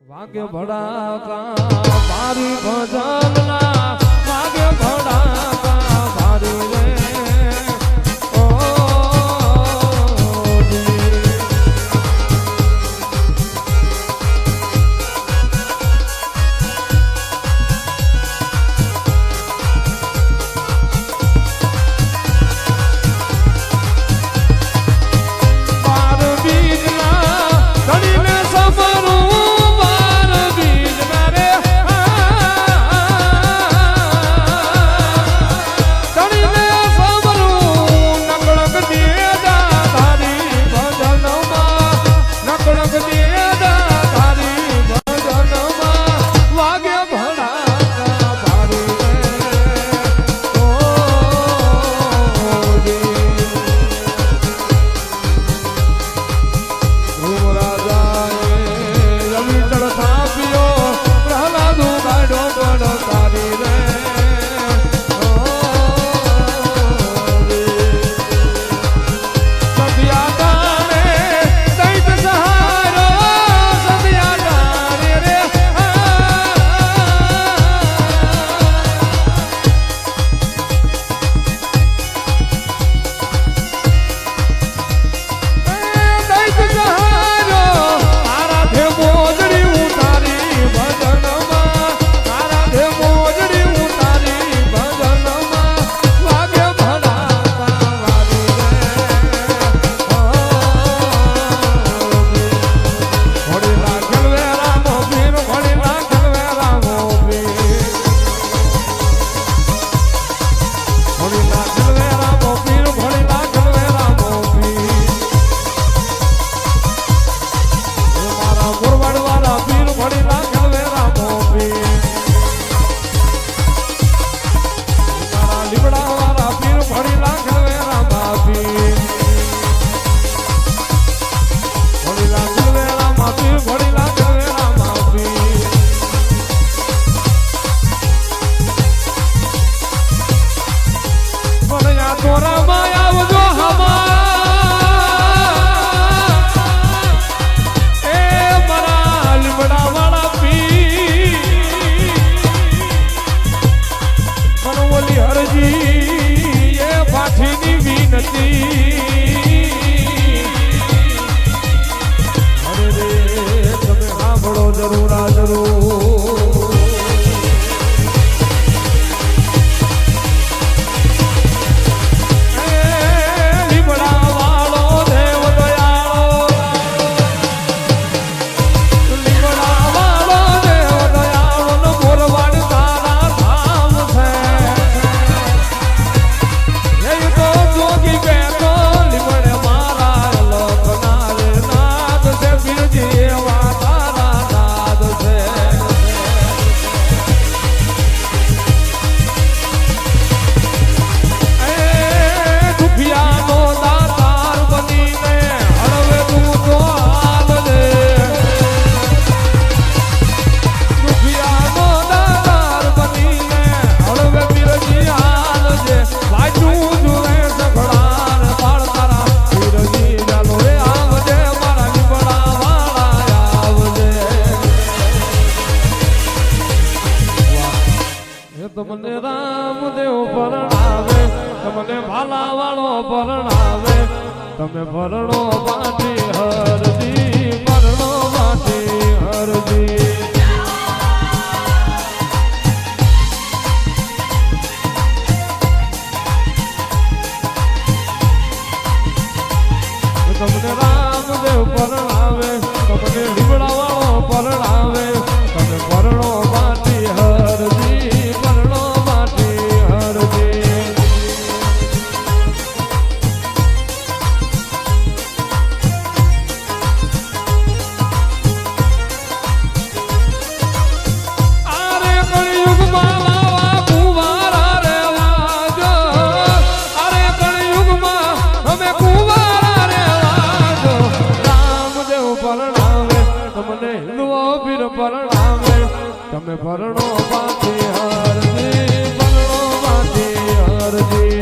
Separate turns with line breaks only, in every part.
વાગે ભડાકા મારી ભજનના વાગે ભડાકા ભારી રે તમને રામદેવ પરણાવે તમને ભાલા વાળો પરણાવે તમે પરણો પાટી હરજી પરણો પાટી હરજી તમને રામદેવ પરણાવે તમને લીમડા વાળો પરણાવે તમે પરણો પાટી હરજી પરણો પાટી હરજી આરે કળિયુગમાં લાવા કુંવારા રે વાજો આરે કળિયુગમાં અમે કુંવારા રે વાજો રામદેવ પરણાવે તમને હિન્દુઓ પીર પરણાવે તમે પરણો પાટી હરજી પરણો પાટી હરજી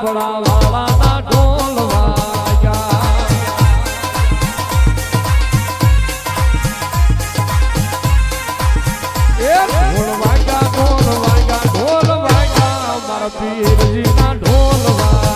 આપણા વાળાના ઢોલ વાગ્યા ઢોલ વાગ્યા ઢોલ વાગ્યા ઢોલ વાગ્યા મારા પીરજીના ઢોલ વાગ્યા